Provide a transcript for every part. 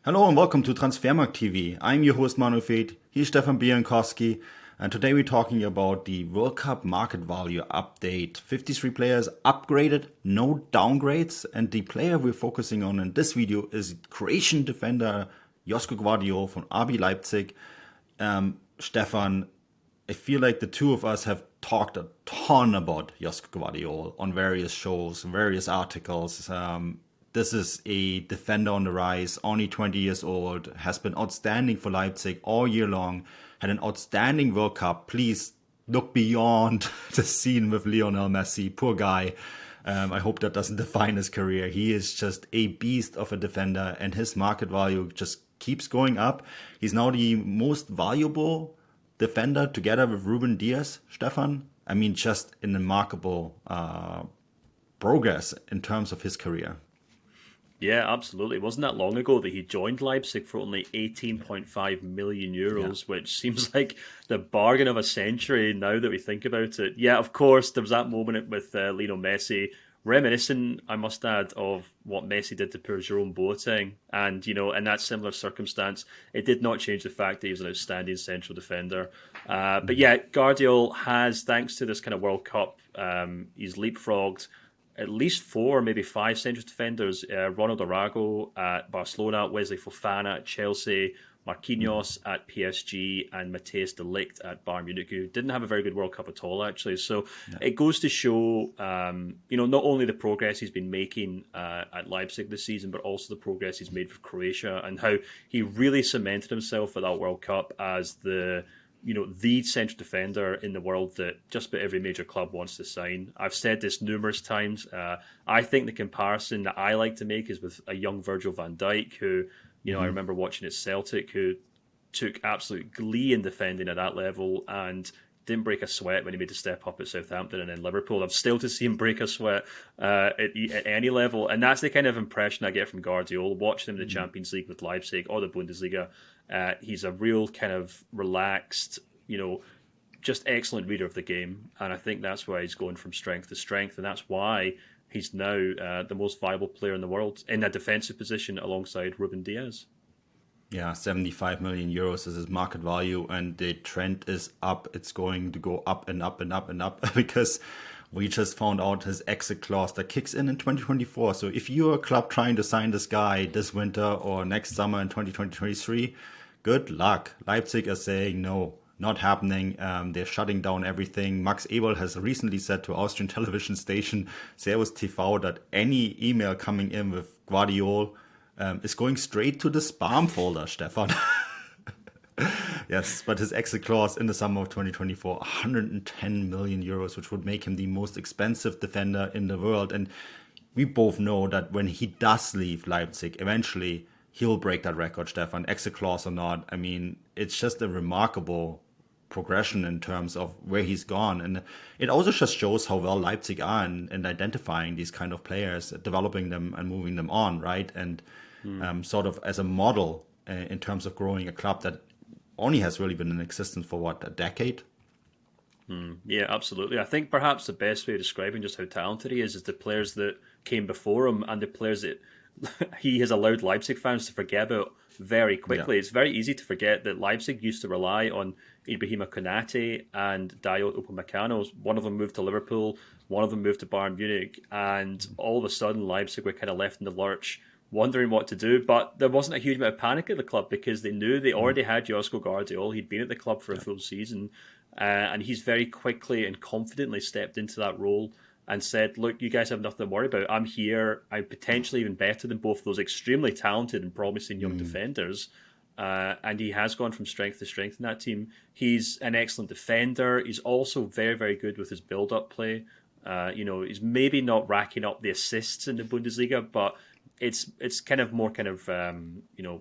Hello and welcome to Transfermarkt TV. I'm your host Manuel. He's Stefan Bienkowski, and today we're talking about the World Cup market value update. 53 players upgraded, no downgrades, and the player we're focusing on in this video is Croatian defender Josko Gvardiol from RB Leipzig. Stefan, I feel like the two of us have talked a ton about Josko Gvardiol on various shows, various articles. This is a defender on the rise, only 20 years old, has been outstanding for Leipzig all year long, had an outstanding World Cup. Please look beyond the scene with Lionel Messi. Poor guy. I hope that doesn't define his career. He is just a beast of a defender, and his market value just keeps going up. He's now the most valuable defender together with Ruben Diaz, Stefan. I mean, just an remarkable progress in terms of his career. Yeah, absolutely. It wasn't that long ago that he joined Leipzig for only 18.5 million euros, which seems like the bargain of a century now that we think about it. Yeah, of course, there was that moment with Lionel Messi, reminiscent, I must add, of what Messi did to poor Jerome Boateng. And, in that similar circumstance, it did not change the fact that he was an outstanding central defender. But yeah, Guardiola has, thanks to this kind of World Cup, he's leapfrogged at least four, maybe five central defenders. Ronald Arago at Barcelona, Wesley Fofana at Chelsea, Marquinhos at PSG, and Matthias de Ligt at Bayern Munich, who didn't have a very good World Cup at all, actually. So it goes to show, not only the progress he's been making at Leipzig this season, but also the progress he's made for Croatia and how he really cemented himself at that World Cup as the central defender in the world that just about every major club wants to sign. I've said this numerous times. I think the comparison that I like to make is with a young Virgil van Dijk, who, I remember watching at Celtic, who took absolute glee in defending at that level and didn't break a sweat when he made the step up at Southampton and then Liverpool. I'm still to see him break a sweat at any level. And that's the kind of impression I get from Guardiola, watching him in the Champions League with Leipzig or the Bundesliga. He's a real kind of relaxed, just excellent reader of the game. And I think that's why he's going from strength to strength. And that's why he's now the most viable player in the world in a defensive position alongside Ruben Diaz. Yeah, 75 million euros is his market value, and the trend is up. It's going to go up and up and up and up because we just found out his exit clause that kicks in 2024. So if you're a club trying to sign this guy this winter or next summer in 2023, good luck. Leipzig is saying no, not happening. They're shutting down everything. Max Eberl has recently said to Austrian television station Servus TV that any email coming in with Guardiol is going straight to the spam folder, Stefan. Yes, but his exit clause in the summer of 2024, 110 million euros, which would make him the most expensive defender in the world. And we both know that when he does leave Leipzig, eventually he'll break that record, Stefan, exit clause or not. I mean, it's just a remarkable progression in terms of where he's gone. And it also just shows how well Leipzig are in identifying these kind of players, developing them and moving them on, right? And sort of as a model in terms of growing a club that only has really been in existence for, a decade? Yeah, absolutely. I think perhaps the best way of describing just how talented he is the players that came before him and the players that he has allowed Leipzig fans to forget about very quickly. Yeah. It's very easy to forget that Leipzig used to rely on Ibrahima Konate and Dayot Upamecano. One of them moved to Liverpool, one of them moved to Bayern Munich, and all of a sudden Leipzig were kind of left in the lurch, wondering what to do. But there wasn't a huge amount of panic at the club because they knew they already had Josko Gvardiol. He'd been at the club for a full season, and he's very quickly and confidently stepped into that role and said, look, you guys have nothing to worry about. I'm here. I'm potentially even better than both those extremely talented and promising young defenders. And he has gone from strength to strength in that team. He's an excellent defender. He's also very, very good with his build-up play. He's maybe not racking up the assists in the Bundesliga, but it's kind of more kind of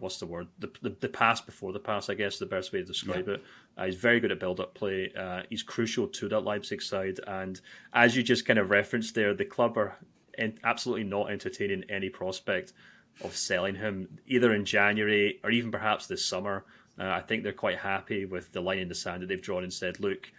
what's the word, the pass before the pass, I guess, the best way to describe it. He's very good at build-up play. He's crucial to that Leipzig side, and as you just kind of referenced there, the club are absolutely not entertaining any prospect of selling him either in January or even perhaps this summer. I think they're quite happy with the line in the sand that they've drawn and said, look,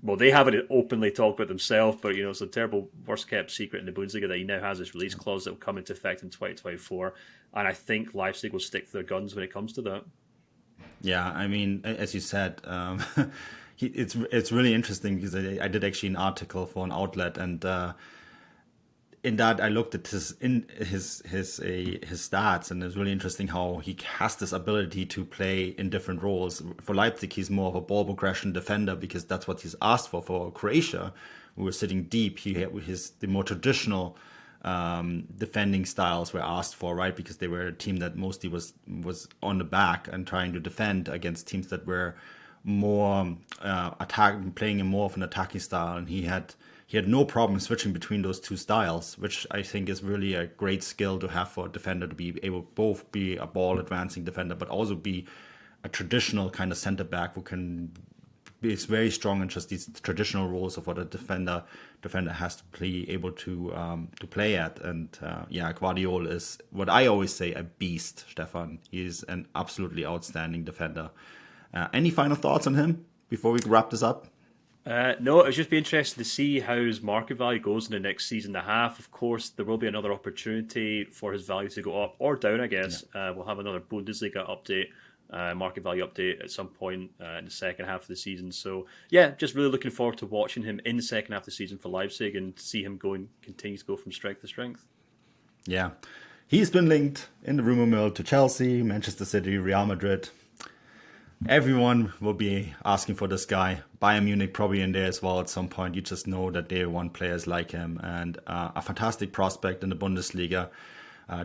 well, they haven't openly talked about themselves, but it's a terrible, worst-kept secret in the Bundesliga that he now has this release clause that will come into effect in 2024, and I think Leipzig will stick to their guns when it comes to that. Yeah, I mean, as you said, it's really interesting because I did actually an article for an outlet, and in that I looked at his stats, and it's really interesting how he has this ability to play in different roles. For Leipzig, he's more of a ball progression defender because that's what he's asked for. For Croatia, who was sitting deep, he had the more traditional defending styles were asked for, right? Because they were a team that mostly was on the back and trying to defend against teams that were more playing in more of an attacking style, and he had no problem switching between those two styles, which I think is really a great skill to have for a defender, to be able to both be a ball advancing defender, but also be a traditional kind of center back who can be very strong in just these traditional roles of what a defender has to be able to play at. And Gvardiol is what I always say, a beast. Stefan, he is an absolutely outstanding defender. Any final thoughts on him before we wrap this up? No, it would just be interesting to see how his market value goes in the next season and a half. Of course, there will be another opportunity for his value to go up or down, I guess. Yeah. We'll have another Bundesliga update, market value update at some point in the second half of the season. So, yeah, just really looking forward to watching him in the second half of the season for Leipzig and see him continue to go from strength to strength. Yeah, he's been linked in the rumor mill to Chelsea, Manchester City, Real Madrid. Everyone will be asking for this guy. Bayern Munich probably in there as well at some point. You just know that they want players like him, and a fantastic prospect in the Bundesliga.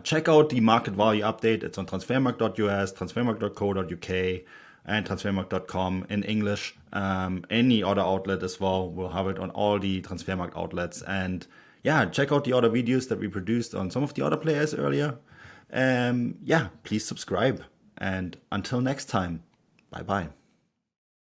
Check out the market value update. It's on transfermarkt.us, transfermarkt.co.uk, and transfermarkt.com in English. Any other outlet as well. We'll have it on all the Transfermarkt outlets. And yeah, check out the other videos that we produced on some of the other players earlier. Please subscribe. And until next time. Bye-bye.